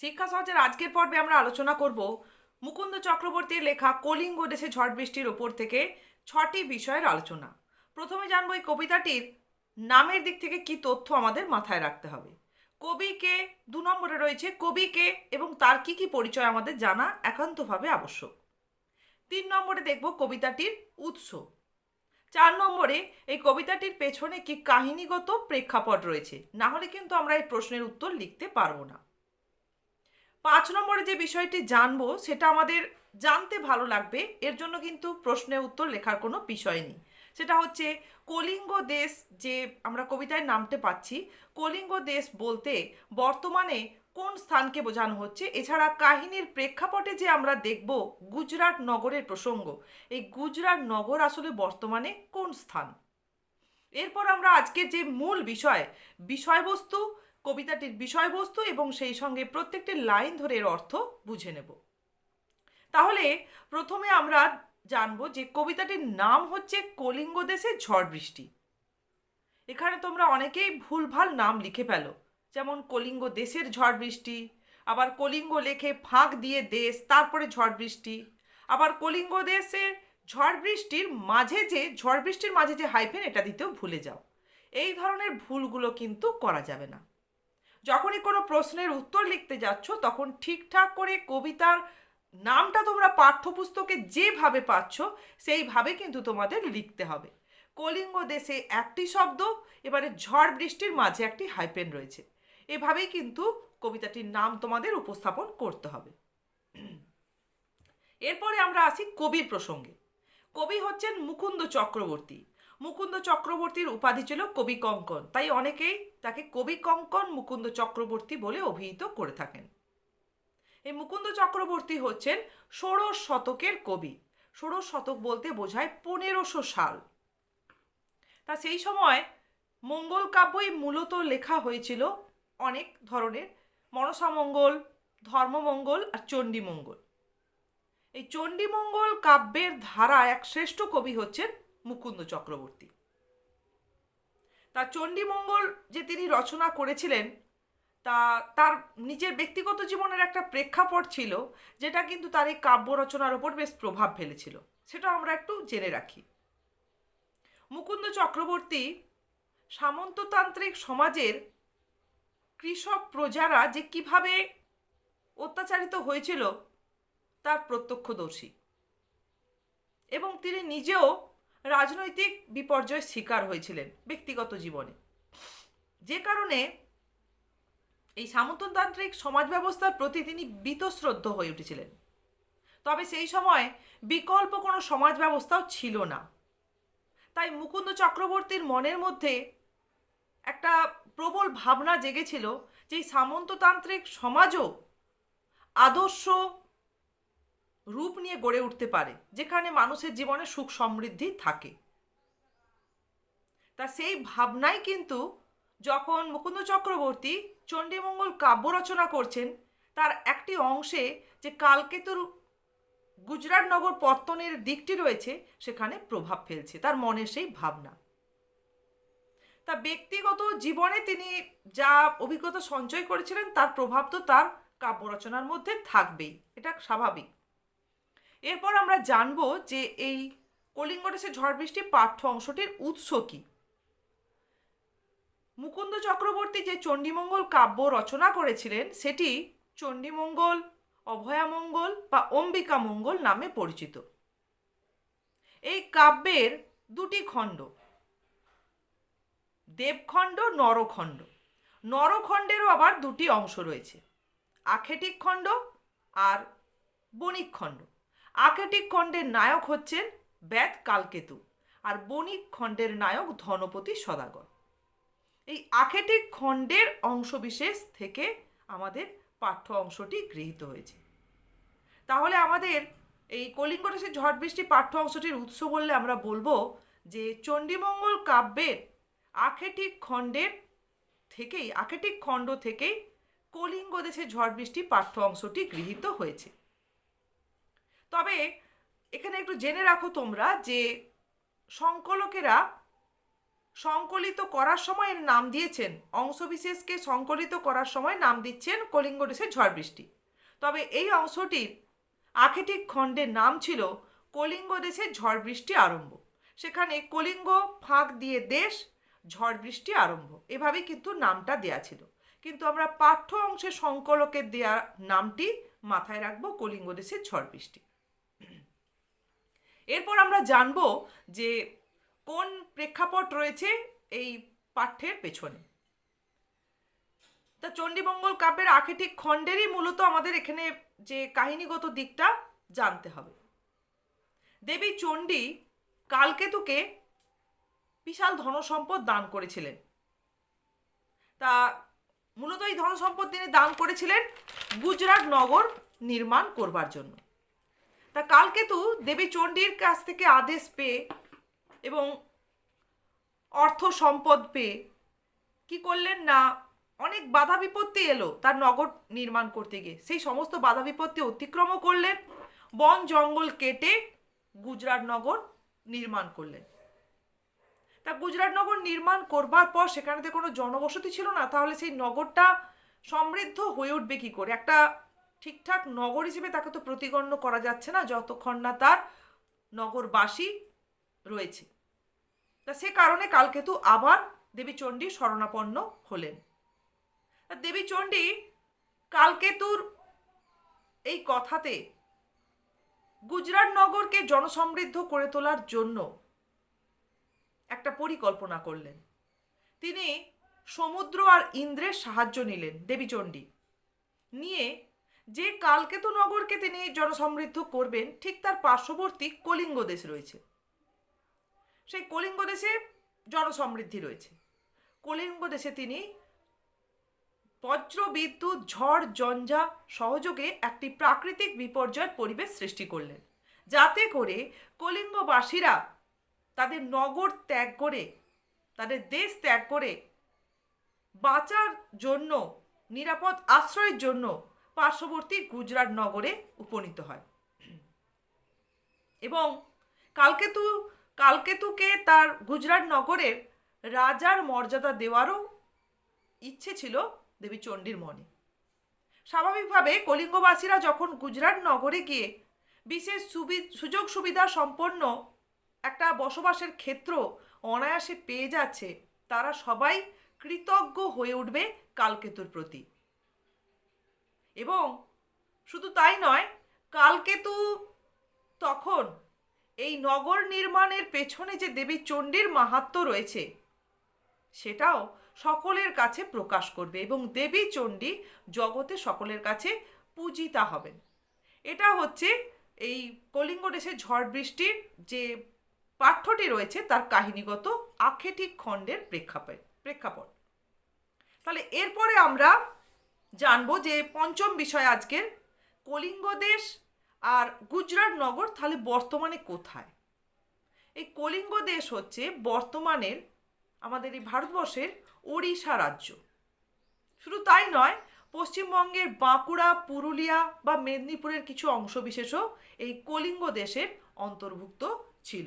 শিক্ষা সহজের আজকের পর্বে আমরা আলোচনা করব মুকুন্দ চক্রবর্তীর লেখা কলিঙ্গ দেশে ঝড় বৃষ্টির ওপর থেকে 6টি বিষয়ের আলোচনা। প্রথমে জানবো এই কবিতাটির নামের দিক থেকে কি তথ্য আমাদের মাথায় রাখতে হবে। কবিকে, 2 নম্বরে রয়েছে কবিকে এবং তার কি কি পরিচয় আমাদের জানা একান্তভাবে আবশ্যক। 3 নম্বরে দেখব কবিতাটির উৎস। 4 নম্বরে এই কবিতাটির পেছনে কি কাহিনীগত প্রেক্ষাপট রয়েছে, না হলে কিন্তু আমরা এই প্রশ্নের উত্তর লিখতে পারবো না। 5 নম্বরে যে বিষয়টি জানবো সেটা আমাদের জানতে ভালো লাগবে, এর জন্য কিন্তু প্রশ্নে উত্তর লেখার কোনো বিষয় নেই। সেটা হচ্ছে কলিঙ্গ দেশ, যে আমরা কবিতায় নামতে পাচ্ছি, কলিঙ্গ দেশ বলতে বর্তমানে কোন স্থানকে বোঝানো হচ্ছে। এছাড়া কাহিনীর প্রেক্ষাপটে যে আমরা দেখব গুজরাট নগরের প্রসঙ্গ, এই গুজরাট নগর আসলে বর্তমানে কোন স্থান। এরপর আমরা আজকের যে মূল বিষয়, বিষয়বস্তু, কবিতাটির বিষয়বস্তু এবং সেই সঙ্গে প্রত্যেকটি লাইন ধরে এর অর্থ বুঝে নেব। তাহলে প্রথমে আমরা জানবো যে কবিতাটির নাম হচ্ছে কলিঙ্গ দেশে ঝড় বৃষ্টি। এখানে তোমরা অনেকেই ভুলভাল নাম লিখে ফেলো, যেমন কলিঙ্গ দেশের ঝড় বৃষ্টি, আবার কলিঙ্গ লেখে ফাঁক দিয়ে দেশ, তারপরে ঝড় বৃষ্টি, আবার কলিঙ্গ দেশের ঝড় বৃষ্টির মাঝে যে হাইফেন, এটা দিতেও ভুলে যাও। এই ধরনের ভুলগুলো কিন্তু করা যাবে না। যখনই কোনো প্রশ্নের উত্তর লিখতে যাচ্ছ তখন ঠিকঠাক করে কবিতার নামটা তোমরা পাঠ্যপুস্তকে যেভাবে পাচ্ছ সেইভাবে কিন্তু তোমাদের লিখতে হবে। কলিঙ্গ দেশে একটি শব্দ, এবারে ঝড় বৃষ্টির মাঝে একটি হাইপেন রয়েছে, এভাবেই কিন্তু কবিতাটির নাম তোমাদের উপস্থাপন করতে হবে। এরপরে আমরা আসি কবির প্রসঙ্গে। কবি হচ্ছেন মুকুন্দ চক্রবর্তী। মুকুন্দ চক্রবর্তীর উপাধি ছিল কবি কঙ্কন, তাই অনেকেই তাকে কবি কঙ্কন মুকুন্দ চক্রবর্তী বলে অভিহিত করে থাকেন। এই মুকুন্দ চক্রবর্তী হচ্ছেন ষোড়শ শতকের কবি। ষোড়শ শতক বলতে বোঝায় 1500 সাল। তা সেই সময় মঙ্গল কাব্যই মূলত লেখা হয়েছিল অনেক ধরনের, মনসামঙ্গল, ধর্মমঙ্গল আর চণ্ডীমঙ্গল। এই চণ্ডীমঙ্গল কাব্যের ধারা এক শ্রেষ্ঠ কবি হচ্ছেন মুকুন্দ চক্রবর্তী। তার চণ্ডীমঙ্গল যে তিনি রচনা করেছিলেন তা তার নিজের ব্যক্তিগত জীবনের একটা প্রেক্ষাপট ছিল, যেটা কিন্তু তার এই কাব্য রচনার ওপর বেশ প্রভাব ফেলেছিল। সেটা আমরা একটু জেনে রাখি। মুকুন্দ চক্রবর্তী সামন্ততান্ত্রিক সমাজের কৃষক প্রজারা যে কিভাবে অত্যাচারিত হয়েছিল তার প্রত্যক্ষদর্শী, এবং তিনি নিজেও রাজনৈতিক বিপর্যয়ের শিকার হয়েছিলেন ব্যক্তিগত জীবনে, যে কারণে এই সামন্ততান্ত্রিক সমাজ ব্যবস্থার প্রতি তিনি বীতশ্রদ্ধ হয়ে উঠেছিলেন। তবে সেই সময় বিকল্প কোনো সমাজ ব্যবস্থাও ছিল না। তাই মুকুন্দ চক্রবর্তীর মনের মধ্যে একটা প্রবল ভাবনা জেগেছিল যে এই সামন্ততান্ত্রিক সমাজও আদর্শ রূপ নিয়ে গড়ে উঠতে পারে, যেখানে মানুষের জীবনে সুখ সমৃদ্ধি থাকে। তা সেই ভাবনাই কিন্তু যখন মুকুন্দ চক্রবর্তী চণ্ডীমঙ্গল কাব্য রচনা করছেন, তার একটি অংশে যে কালকেতুর গুজরাট নগর পত্তনের দিকটি রয়েছে সেখানে প্রভাব ফেলছে তার মনের সেই ভাবনা। তা ব্যক্তিগত জীবনে তিনি যা অভিজ্ঞতা সঞ্চয় করেছিলেন তার প্রভাব তো তার কাব্য রচনার মধ্যে থাকবেই, এটা স্বাভাবিক। এরপর আমরা জানবো যে এই কলিঙ্গ দেশে ঝড় বৃষ্টি পাঠ্য অংশটির উৎস কী। মুকুন্দ চক্রবর্তী যে চণ্ডীমঙ্গল কাব্য রচনা করেছিলেন সেটি চণ্ডীমঙ্গল, অভয়ামঙ্গল বা অম্বিকা মঙ্গল নামে পরিচিত। এই কাব্যের 2টি খণ্ড, দেবখণ্ড, নরখণ্ড। নরখণ্ডেরও আবার 2টি অংশ রয়েছে, আখেটিক খণ্ড আর বণিক খণ্ড। আখেটিক খণ্ডের নায়ক হচ্ছেন ব্যাত কালকেতু, আর বণিক খণ্ডের নায়ক ধনপতি সদাগর। এই আখেটিক খণ্ডের অংশবিশেষ থেকে আমাদের পাঠ্য অংশটি গৃহীত হয়েছে। তাহলে আমাদের এই কলিঙ্গ দেশের ঝড় বৃষ্টি পাঠ্য অংশটির উৎস বললে আমরা বলবো যে চণ্ডীমঙ্গল কাব্যের আখেটিক খণ্ড থেকেই কলিঙ্গ দেশের ঝড় বৃষ্টি পাঠ্য অংশটি গৃহীত হয়েছে। তবে এখানে একটু জেনে রাখো তোমরা যে সংকলকেরা সংকলিত করার সময় এর নাম দিয়েছেন, অংশবিশেষকে সংকলিত করার সময় নাম দিচ্ছেন কলিঙ্গ দেশের ঝড় বৃষ্টি। তবে এই অংশটির আক্ষেটিক খণ্ডের নাম ছিল কলিঙ্গ দেশের ঝড় বৃষ্টি আরম্ভ। সেখানে কলিঙ্গ ফাঁক দিয়ে দেশ, ঝড় বৃষ্টি আরম্ভ, এভাবেই কিন্তু নামটা দেয়া ছিল। কিন্তু আমরা পাঠ্য অংশে সংকলকের দেয়া নামটি মাথায় রাখবো, কলিঙ্গ দেশের ঝড় বৃষ্টি। এরপর আমরা জানব যে কোন প্রেক্ষাপট রয়েছে এই পাঠ্যের পেছনে। তা চণ্ডীমঙ্গল কাব্যের আক্ষেটিক খণ্ডেরই মূলত আমাদের এখানে যে কাহিনীগত দিকটা জানতে হবে। দেবী চণ্ডী কালকেতুকে বিশাল ধনসম্পদ দান করেছিলেন। তা মূলত এই ধনসম্পদ তিনি দান করেছিলেন গুজরাট নগর নির্মাণ করবার জন্য। তা কালকেতু দেবী চণ্ডীর কাছ থেকে আদেশ পেয়ে এবং অর্থ সম্পদ পেয়ে কি করলেন না, অনেক বাধা বিপত্তি এলো তার নগর নির্মাণ করতে গিয়ে। সেই সমস্ত বাধা বিপত্তি অতিক্রমও করলেন, বন জঙ্গল কেটে গুজরাট নগর নির্মাণ করলেন। তা গুজরাট নগর নির্মাণ করবার পর সেখানে তো কোনো জনবসতি ছিল না, তাহলে সেই নগরটা সমৃদ্ধ হয়ে উঠবে কী করে? একটা ঠিকঠাক নগর হিসেবে তাকে তো প্রতিগণ্য করা যাচ্ছে না যতক্ষণ না তার নগরবাসী রয়েছে। তা সে কারণে কালকেতু আবার দেবী চণ্ডী শরণাপন্ন হলেন। দেবী চণ্ডী কালকেতুর এই কথাতে গুজরাট নগরকে জনসমৃদ্ধ করে তোলার জন্য একটা পরিকল্পনা করলেন। তিনি সমুদ্র আর ইন্দ্রের সাহায্য নিলেন দেবী চণ্ডী, নিয়ে যে কালকেতু নগরকে তিনি জনসমৃদ্ধ করবেন ঠিক তার পার্শ্ববর্তী কলিঙ্গ দেশ রয়েছে, সেই কলিঙ্গ দেশে জনসমৃদ্ধি রয়েছে। কলিঙ্গ দেশে তিনি বজ্র বিদ্যুৎ ঝড় ঝঞ্ঝা সহযোগে একটি প্রাকৃতিক বিপর্যয়ের পরিবেশ সৃষ্টি করলেন, যাতে করে কলিঙ্গবাসীরা তাদের নগর ত্যাগ করে, তাদের দেশ ত্যাগ করে বাঁচার জন্য, নিরাপদ আশ্রয়ের জন্য পার্শ্ববর্তী গুজরাট নগরে উপনীত হয়। এবং কালকেতুকে তার গুজরাট নগরের রাজার মর্যাদা দেওয়ারও ইচ্ছে ছিল দেবী চণ্ডীর মনে। স্বাভাবিকভাবে কলিঙ্গবাসীরা যখন গুজরাট নগরে গিয়ে বিশেষ সুযোগ সুবিধা সম্পন্ন একটা বসবাসের ক্ষেত্র অনায়াসে পেয়ে যাচ্ছে, তারা সবাই কৃতজ্ঞ হয়ে উঠবে কালকেতুর প্রতি। এবং শুধু তাই নয়, কালকেতু তখন এই নগর নির্মাণের পেছনে যে দেবী চণ্ডীর মাহাত্ম্য রয়েছে সেটাও সকলের কাছে প্রকাশ করবে এবং দেবী চণ্ডী জগতে সকলের কাছে পূজিতা হবেন। এটা হচ্ছে এই কলিঙ্গ দেশের ঝড় বৃষ্টির যে পাঠ্যটি রয়েছে তার কাহিনীগত আক্ষেটিক খণ্ডের প্রেক্ষাপট। তাহলে এরপরে আমরা জানবো যে পঞ্চম বিষয় আজকের, কলিঙ্গ দেশ আর গুজরাট নগর তাহলে বর্তমানে কোথায়? এই কলিঙ্গ দেশ হচ্ছে বর্তমানের আমাদের এই ভারতবর্ষের ওড়িশা রাজ্য। শুধু তাই নয়, পশ্চিমবঙ্গের বাঁকুড়া, পুরুলিয়া বা মেদিনীপুরের কিছু অংশবিশেষও এই কলিঙ্গ দেশের অন্তর্ভুক্ত ছিল।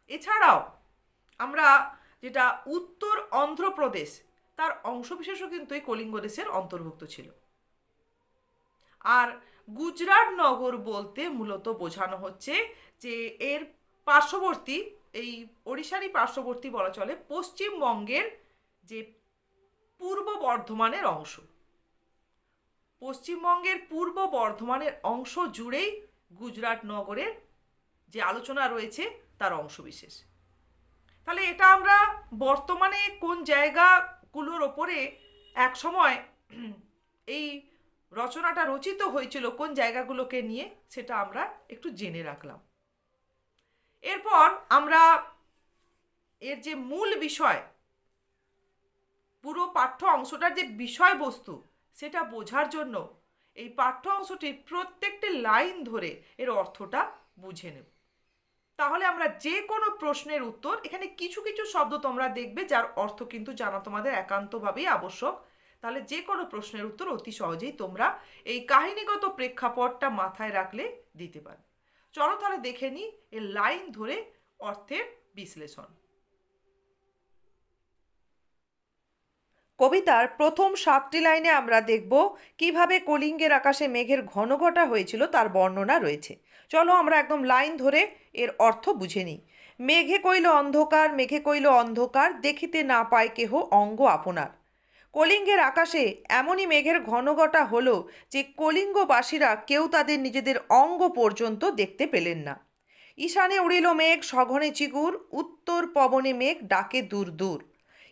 এছাড়াও আমরা যেটা উত্তর অন্ধ্রপ্রদেশ, তার অংশবিশেষও কিন্তু এই কলিঙ্গ দেশের অন্তর্ভুক্ত ছিল। আর গুজরাট নগর বলতে মূলত বোঝানো হচ্ছে যে এর পার্শ্ববর্তী, এই ওড়িশারই পার্শ্ববর্তী বলা চলে, পশ্চিমবঙ্গের যে পূর্ব বর্ধমানের অংশ, পশ্চিমবঙ্গের পূর্ব বর্ধমানের অংশ জুড়েই গুজরাট নগরের যে আলোচনা রয়েছে তার অংশবিশেষ। তাহলে এটা আমরা বর্তমানে কোন জায়গাগুলোর ওপরে একসময় এই রচনাটা রচিত হয়েছিল, কোন জায়গাগুলোকে নিয়ে, সেটা আমরা একটু জেনে রাখলাম। এরপর আমরা এর যে মূল বিষয়, পুরো পাঠ্য অংশটার যে বিষয়বস্তু সেটা বোঝার জন্য এই পাঠ্য অংশটির প্রত্যেকটি লাইন ধরে এর অর্থটা বুঝে নেব। তাহলে আমরা যে কোনো প্রশ্নের উত্তর, এখানে কিছু কিছু শব্দ তোমরা দেখবে যার অর্থ কিন্তু জানা তোমাদের একান্তভাবেই আবশ্যক, তাহলে যে কোনো প্রশ্নের উত্তর অতি সহজেই তোমরা এই কাহিনীগত প্রেক্ষাপটটা মাথায় রাখলে দিতে পারবে। চলো তাহলে দেখে নিই এর লাইন ধরে অর্থের বিশ্লেষণ। কবিতার প্রথম 7টি লাইনে আমরা দেখব কিভাবে কলিঙ্গের আকাশে মেঘের ঘনঘটা হয়েছিল তার বর্ণনা রয়েছে। চলো আমরা একদম লাইন ধরে এর অর্থ বুঝে নিই। মেঘে কইল অন্ধকার, মেঘে কইল অন্ধকার, দেখিতে না পায় কেহ অঙ্গ আপনার। কলিঙ্গের আকাশে এমনই মেঘের ঘনঘটা হলো যে কলিঙ্গবাসীরা কেউ তাদের নিজেদের অঙ্গ পর্যন্ত দেখতে পেলেন না। ঈশানে উড়িল মেঘ সঘনে চিগুর, উত্তর পবনে মেঘ ডাকে দূর দূর।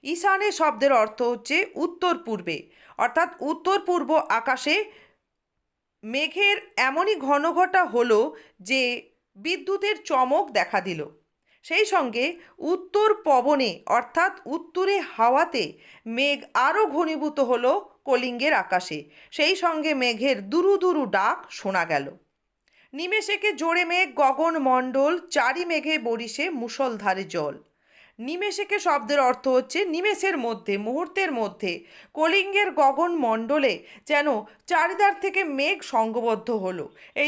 ঈশানে শব্দের অর্থ হচ্ছে উত্তর পূর্বে, অর্থাৎ উত্তর পূর্ব আকাশে মেঘের এমনই ঘনঘটা হলো যে বিদ্যুতের চমক দেখা দিল। সেই সঙ্গে উত্তর পবনে অর্থাৎ উত্তরে হাওয়াতে মেঘ আরও ঘনীভূত হলো কলিঙ্গের আকাশে। সেই সঙ্গে মেঘের দুরু দুরু ডাক শোনা গেল। নিমেষেকে জোরে মেঘ গগন মণ্ডল, চারি মেঘে বরিশে মুষলধারে জল। নিমেষেকে শব্দের অর্থ হচ্ছে নিমেষের মধ্যে, মুহূর্তের মধ্যে কলিঙ্গের গগন মণ্ডলে যেন চারিধার থেকে মেঘ সঙ্গবদ্ধ হলো।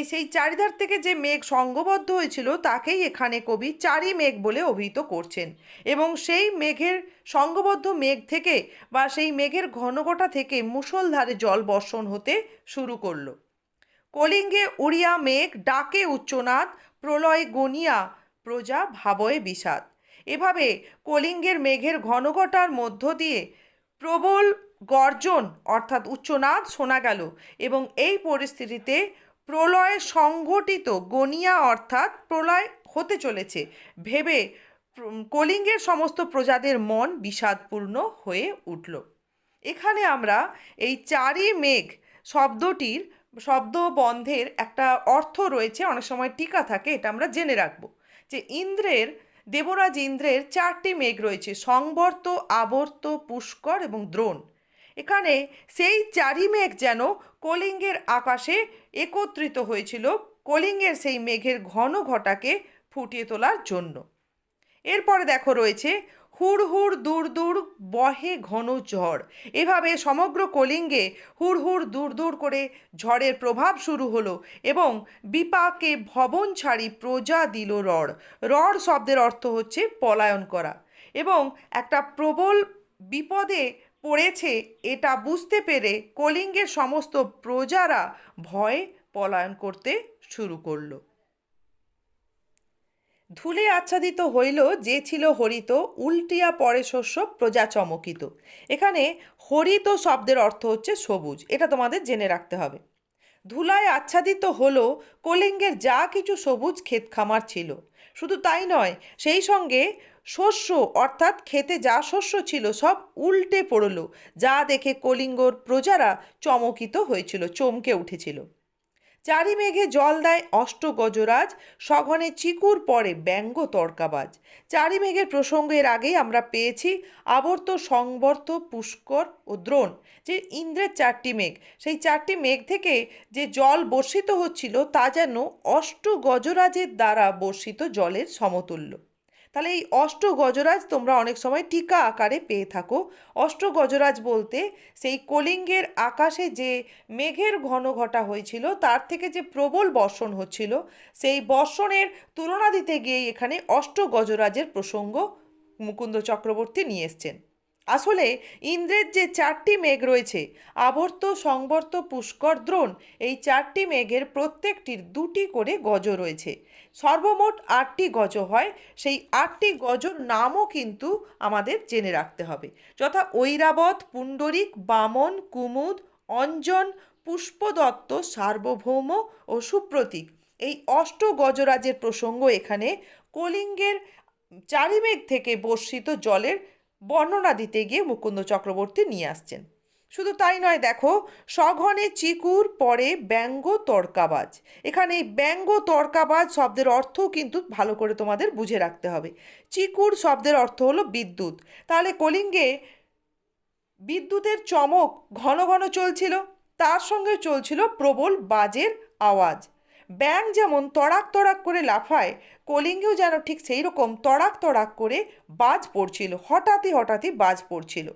সেই চারিধার থেকে যে মেঘ সঙ্গবদ্ধ হয়েছিল তাকেই এখানে কবি চারি মেঘ বলে অভিহিত করছেন। এবং সেই মেঘের সঙ্গবদ্ধ মেঘ থেকে বা সেই মেঘের ঘনঘটা থেকে মুষলধারে জল বর্ষণ হতে শুরু করলো। কলিঙ্গে উড়িয়া মেঘ ডাকে উচ্চনাদ, প্রলয় গনিয়া প্রজা ভাবয়ে বিষাদ। এভাবে কলিঙ্গের মেঘের ঘনঘটার মধ্য দিয়ে প্রবল গর্জন অর্থাৎ উচ্চনাদ শোনা গেল এবং এই পরিস্থিতিতে প্রলয় সংঘটিত, গনিয়া অর্থাৎ প্রলয় হতে চলেছে ভেবে কলিঙ্গের সমস্ত প্রজাদের মন বিষাদপূর্ণ হয়ে উঠল। এখানে আমরা এই চারি মেঘ শব্দটির শব্দবন্ধের একটা অর্থ রয়েছে, অনেক সময় টিকা থাকে, এটা আমরা জেনে রাখবো যে দেবরাজ ইন্দ্রের 4টি মেঘ রয়েছে, সংবর্ত, আবর্ত, পুষ্কর এবং দ্রোণ। এখানে সেই চারি মেঘ যেন কলিঙ্গের আকাশে একত্রিত হয়েছিল কলিঙ্গের সেই মেঘের ঘনঘটাকে ফুটিয়ে তোলার জন্য। এরপরে দেখো রয়েছে হুড় হুড় দূর দূর বহে ঘন ঝড়। এভাবে সমগ্র কলিঙ্গে হুড় হুড় দূর দূর করে ঝড়ের প্রভাব শুরু হলো এবং বিপাকে ভবন ছাড়ি প্রজা দিল রড়। রড় শব্দের অর্থ হচ্ছে পলায়ন করা এবং একটা প্রবল বিপদে পড়েছে এটা বুঝতে পেরে কলিঙ্গের সমস্ত প্রজারা ভয়ে পলায়ন করতে শুরু করলো। ধুলে আচ্ছাদিত হইল যে ছিল হরিত, উল্টিয়া পরে শস্য প্রজা চমকিত। এখানে হরিত শব্দের অর্থ হচ্ছে সবুজ, এটা তোমাদের জেনে রাখতে হবে। ধুলায় আচ্ছাদিত হলো কলিঙ্গের যা কিছু সবুজ ক্ষেত খামার ছিল। শুধু তাই নয়, সেই সঙ্গে শস্য অর্থাৎ খেতে যা শস্য ছিল সব উল্টে পড়ল, যা দেখে কলিঙ্গর প্রজারা চমকিত হয়েছিল, চমকে উঠেছিল। চারি মেঘে জল দেয় অষ্ট গজরাজ, সঘনে চিকুর পরে ব্যঙ্গ তর্কাবাজ। চারি মেঘের প্রসঙ্গ এর আগেই আমরা পেয়েছি আবর্ত, সংবর্ত, পুষ্কর ও দ্রোণ, যে ইন্দ্রের 4টি মেঘ। সেই 4টি মেঘ থেকে যে জল বর্ষিত হচ্ছিল তা যেন অষ্ট গজরাজের দ্বারা বর্ষিত জলের সমতুল্য। তাহলে এই অষ্ট গজরাজ তোমরা অনেক সময় টিকা আকারে পেয়ে থাকো। অষ্ট গজরাজ বলতে সেই কলিঙ্গের আকাশে যে মেঘের ঘনঘটা হয়েছিল তার থেকে যে প্রবল বর্ষণ হচ্ছিল, সেই বর্ষণের তুলনা দিতে গিয়েই এখানে অষ্ট গজরাজের প্রসঙ্গ মুকুন্দ চক্রবর্তী নিয়ে এসছেন। আসলে ইন্দ্রের যে 4টি মেঘ রয়েছে, আবর্ত, সংবর্ত, পুষ্কর, দ্রোণ, এই 4টি মেঘের প্রত্যেকটির 2টি করে গজ রয়েছে। সর্বমোট 8টি গজ হয়। সেই 8টি গজর নামও কিন্তু আমাদের জেনে রাখতে হবে, যথা ঐরাবত, পুণ্ডরিক, বামন, কুমুদ, অঞ্জন, পুষ্পদত্ত, সার্বভৌম ও সুপ্রতীক। এই অষ্ট গজরাজের প্রসঙ্গ এখানে কলিঙ্গের চারিমেঘ থেকে বর্ষিত জলের বর্ণনা দিতে গিয়ে মুকুন্দ চক্রবর্তী নিয়ে আসছেন। শুধু তাই নয়, দেখো সঘনে চিকুর পরে ব্যঙ্গ তর্কাবাজ। এখানে এই ব্যঙ্গ তর্কাবাজ শব্দের অর্থ কিন্তু ভালো করে তোমাদের বুঝে রাখতে হবে। চিকুর শব্দের অর্থ হলো বিদ্যুৎ। তাহলে কলিঙ্গে বিদ্যুতের চমক ঘন ঘন চলছিল, তার সঙ্গে চলছিল প্রবল বাজের আওয়াজ। ব্যাঙ যেমন তড়াক তড়াক করে লাফায়, কলিঙ্গেও যেন ঠিক সেই রকম তড়াক তড়াক করে বাজ পড়ছিল, হঠাৎই বাজ পড়ছিল।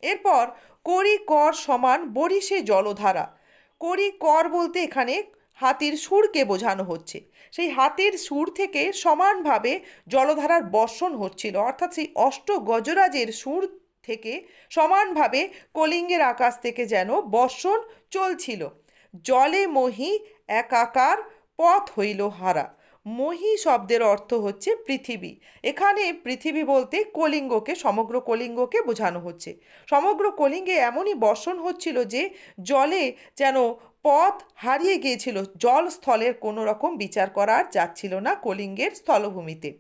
এরপর করি কর সমান বরিশে জলধারা। করি কর বলতে এখানে হাতির সুরকে বোঝানো হচ্ছে। সেই হাতির সুর থেকে সমানভাবে জলধারার বর্ষণ হচ্ছিল, অর্থাৎ সেই অষ্ট গজরাজের সুর থেকে সমানভাবে কলিঙ্গের আকাশ থেকে যেন বর্ষণ চলছিল। জলে মহি একাকার, পথ হইল হারা। মহি শব্দের অর্থ হচ্ছে পৃথিবী। এখানে পৃথিবী বলতে কলিঙ্গকে, সমগ্র কলিঙ্গকে বোঝানো হচ্ছে। সমগ্র কলিঙ্গে এমনই বর্ষণ হচ্ছিল যে জলে যেন পথ হারিয়ে গিয়েছিল। জল স্থলের কোনো রকম বিচার করা যাচ্ছিল না কলিঙ্গের স্থলভূমিতে।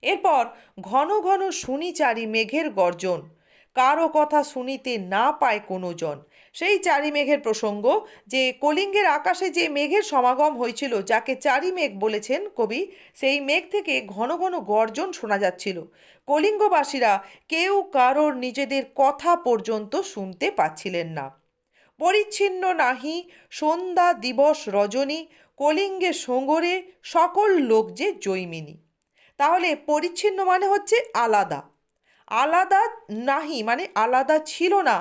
এরপর ঘন ঘন শুনি চারি মেঘের গর্জন, কারো কথা শুনিতে না পায় কোনো জন। সেই চারি মেঘের প্রসঙ্গ, যে কলিঙ্গের আকাশে যে মেঘের সমাগম হয়েছিল, যাকে চারি মেঘ বলেছেন কবি, সেই মেঘ থেকে ঘন ঘন গর্জন শোনা যাচ্ছিল। কলিঙ্গবাসীরা কেউ কারোর নিজেদের কথা পর্যন্ত শুনতে পাচ্ছিলেন না। পরিচ্ছিন্ন নাহি সন্ধ্যা দিবস রজনী, কলিঙ্গে সঙ্গরে সকল লোক যে জৈমিনী। তাহলে পরিচ্ছিন্ন মানে হচ্ছে আলাদা, আলাদা নাহি মানে আলাদা ছিল না,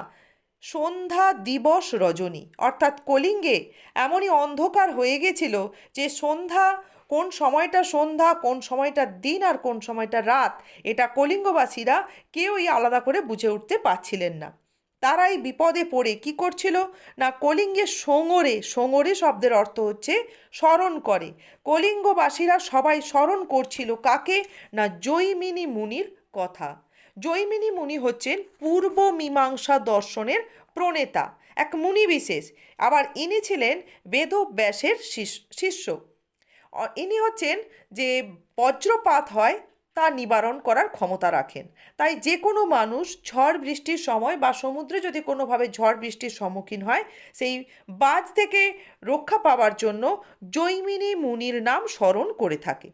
সন্ধ্যা দিবস রজনী, অর্থাৎ কলিঙ্গে এমনই অন্ধকার হয়ে গেছিল যে সন্ধ্যা, কোন সময়টা সন্ধ্যা, কোন সময়টা দিন আর কোন সময়টা রাত, এটা কলিঙ্গবাসীরা কেউই আলাদা করে বুঝে উঠতে পারছিলেন না। তারাই বিপদে পড়ে কি করছিল না, কলিঙ্গের সঙ্গরে, সঙ্গরে শব্দের অর্থ হচ্ছে স্মরণ করে। কলিঙ্গবাসীরা সবাই স্মরণ করছিল কাকে না, জৈমিনী মুনির কথা। জৈমিনী মুনি হচ্ছেন পূর্ব মীমাংসা দর্শনের প্রণেতা, এক মুনি বিশেষ। আবার ইনি ছিলেন বেদব্যাসের শিষ্য। ইনি হচ্ছেন যে বজ্রপাত হয় তা নিবারণ করার ক্ষমতা রাখেন। তাই যে কোনো মানুষ ঝড় বৃষ্টির সময় বা সমুদ্রে যদি কোনোভাবে ঝড় বৃষ্টির সম্মুখীন হয়, সেই বাজ থেকে রক্ষা পাওয়ার জন্য জৈমিনী মুনির নাম স্মরণ করে থাকে।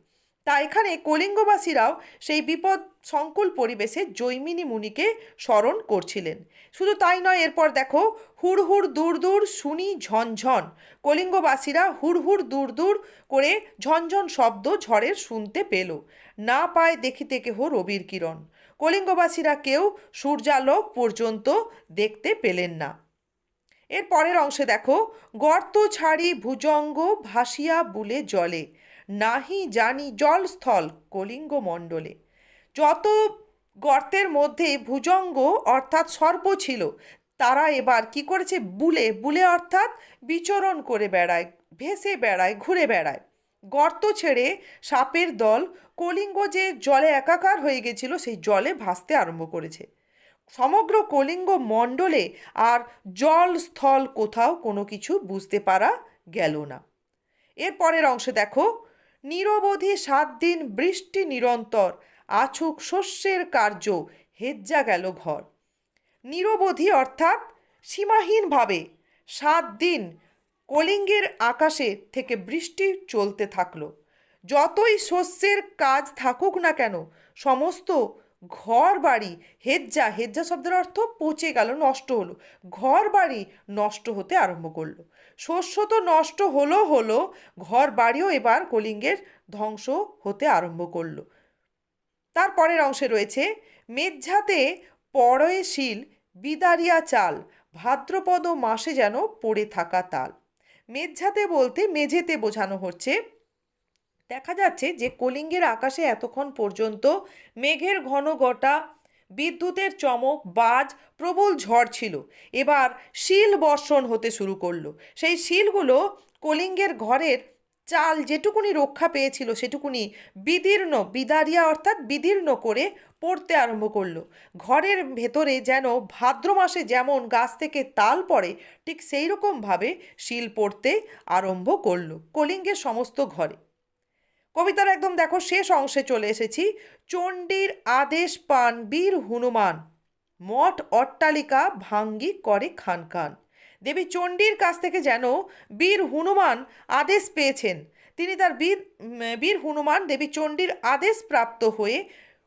তা এখানে কলিঙ্গবাসীরাও সেই বিপদ সংকুল পরিবেশে জৈমিনী মুনিকে স্মরণ করছিলেন। শুধু তাই নয়, এরপর দেখো, হুড় হুড় দূর দূর শুনি ঝনঝন। কলিঙ্গবাসীরা হুড় হুড় দূর দূর করে ঝনঝন শব্দ ঝড়ের শুনতে পেল। না পায় দেখিতে কেহ রবির কিরণ। কলিঙ্গবাসীরা কেউ সূর্যালোক পর্যন্ত দেখতে পেলেন না। এর পরের অংশে দেখো, গর্ত ছাড়ি ভুজঙ্গ ভাসিয়া বুলে জলে, নাহি জানি জলস্থল কলিঙ্গ মণ্ডলে। যত গর্তের মধ্যে ভুজঙ্গ অর্থাৎ সর্প ছিল, তারা এবার কি করেছে, বুলে, বুলে অর্থাৎ বিচরণ করে বেড়ায়, ভেসে বেড়ায়, ঘুরে বেড়ায়। গর্ত ছেড়ে সাপের দল কলিঙ্গ যে জলে একাকার হয়ে গেছিল, সেই জলে ভাসতে আরম্ভ করেছে। সমগ্র কলিঙ্গ মণ্ডলে আর জল স্থল কোথাও কোনো কিছু বুঝতে পারা গেল না। এর পরের অংশে দেখো, নিরবধি 7 দিন বৃষ্টি নিরন্তর, আছুক শস্যের কার্য হেজ্জা গেল ঘর। নিরবধি অর্থাৎ সীমাহীনভাবে 7 দিন কলিঙ্গের আকাশে থেকে বৃষ্টি চলতে থাকলো। যতই শস্যের কাজ থাকুক না কেন, সমস্ত ঘর বাড়ি, হেজ্জা, হেজ্জা শব্দের অর্থ পচে গেল, নষ্ট হলো, ঘর বাড়ি নষ্ট হতে আরম্ভ করলো। শস্য তো নষ্ট হলো, ঘর বাড়িও এবার কলিঙ্গের ধ্বংস হতে আরম্ভ করলো। তারপরের অংশে রয়েছে, মেঝাতে পড়য়ে শিল বিদারিয়া চাল, ভাদ্রপদ মাসে যেন পড়ে থাকা তাল। মেঝাতে বলতে মেঝেতে বোঝানো হচ্ছে। দেখা যাচ্ছে যে কলিঙ্গের আকাশে এতক্ষণ পর্যন্ত মেঘের ঘন ঘটা, বিদ্যুতের চমক, বাজ, প্রবল ঝড় ছিল। এবার শিল বর্ষণ হতে শুরু করলো। সেই শিলগুলো কলিঙ্গের ঘরের চাল যেটুকুনি রক্ষা পেয়েছিল সেটুকুনি বিদীর্ণ, বিদারিয়া অর্থাৎ বিদীর্ণ করে পড়তে আরম্ভ করলো। ঘরের ভেতরে যেন ভাদ্র মাসে যেমন গাছ থেকে তাল পড়ে, ঠিক সেই রকমভাবে শিল পড়তে আরম্ভ করলো কলিঙ্গের সমস্ত ঘরে। কবিতার একদম দেখো শেষ অংশে চলে এসেছি। চণ্ডীর আদেশ পান বীর হনুমান, মঠ অট্টালিকা ভাঙ্গি করে খান খান। দেবী চণ্ডীর কাছ থেকে যেন বীর হনুমান আদেশ পেয়েছেন। তিনি তার বীর হনুমান দেবী চণ্ডীর আদেশ প্রাপ্ত হয়ে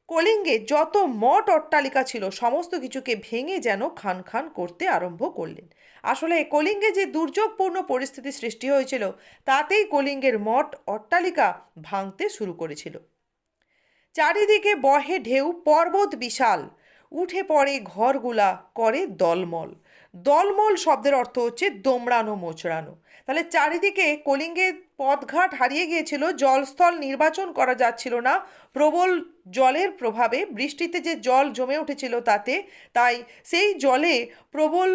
কলিঙ্গে যত মঠ অট্টালিকা ছিল সমস্ত কিছুকে ভেঙে যেন খান খান করতে আরম্ভ করলেন। আসলে কলিঙ্গে যে দুর্যোগপূর্ণ পরিস্থিতি সৃষ্টি হয়েছিল, তাতেই কলিঙ্গের মঠ অট্টালিকা ভাঙতে শুরু করেছিল। চারিদিকে বহে ঢেউ পর্বত বিশাল, উঠে পড়ে ঘরগুলা করে দলমল। দলমল শব্দের অর্থ হচ্ছে দোমড়ানো মোচড়ানো। তাহলে চারিদিকে কলিঙ্গের পথঘাট হারিয়ে গিয়েছিল, জলস্থল নির্বাচন করা যাচ্ছিল না প্রবল জলের প্রভাবে, বৃষ্টিতে যে জল জমে উঠেছিল তাতে, তাই সেই জলে প্রবল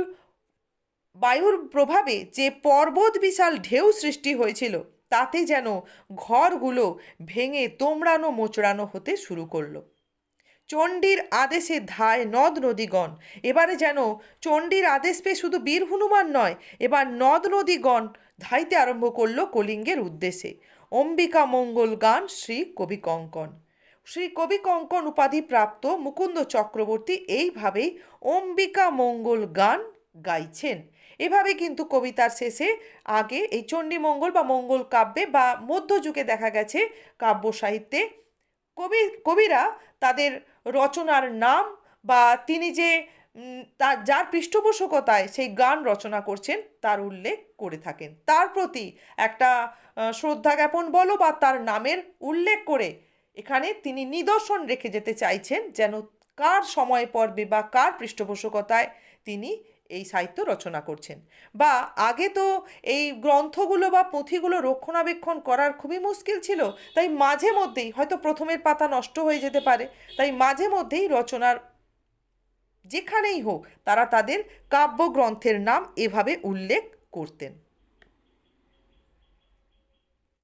বায়ুর প্রভাবে যে পর্বত বিশাল ঢেউ সৃষ্টি হয়েছিল তাতে যেন ঘরগুলো ভেঙে তোমড়ানো মোচড়ানো হতে শুরু করলো। চণ্ডীর আদেশে ধায় নদ নদীগণ। এবারে যেন চণ্ডীর আদেশ পেয়ে শুধু বীর হনুমান নয়, এবার নদ নদীগণ ধাইতে আরম্ভ করলো কলিঙ্গের উদ্দেশ্যে। অম্বিকা মঙ্গল গান শ্রী কবি কঙ্কন। শ্রী কবি কঙ্কন উপাধি প্রাপ্ত মুকুন্দ চক্রবর্তী এইভাবেই অম্বিকা মঙ্গল গান গাইছেন। এভাবে কিন্তু কবিতার শেষে আগে এই চণ্ডীমঙ্গল বা মঙ্গল কাব্যে বা মধ্যযুগে দেখা গেছে কাব্য সাহিত্যে কবিরা তাদের রচনার নাম বা তিনি যে তার যার পৃষ্ঠপোষকতায় সেই গান রচনা করছেন তার উল্লেখ করে থাকেন। তার প্রতি একটা শ্রদ্ধা জ্ঞাপন বলো বা তার নামের উল্লেখ করে এখানে তিনি নিদর্শন রেখে যেতে চাইছেন যেন কার সময় পর্বে বা কার পৃষ্ঠপোষকতায় তিনি এই সাহিত্য রচনা করছেন। বা আগে তো এই গ্রন্থগুলো বা পুঁথিগুলো রক্ষণাবেক্ষণ করার খুবই মুশকিল ছিল, তাই মাঝে মধ্যেই হয়তো প্রথমের পাতা নষ্ট হয়ে যেতে পারে, তাই মাঝে মধ্যেই রচনার যেখানেই হোক তারা তাদের কাব্যগ্রন্থের নাম এভাবে উল্লেখ করতেন।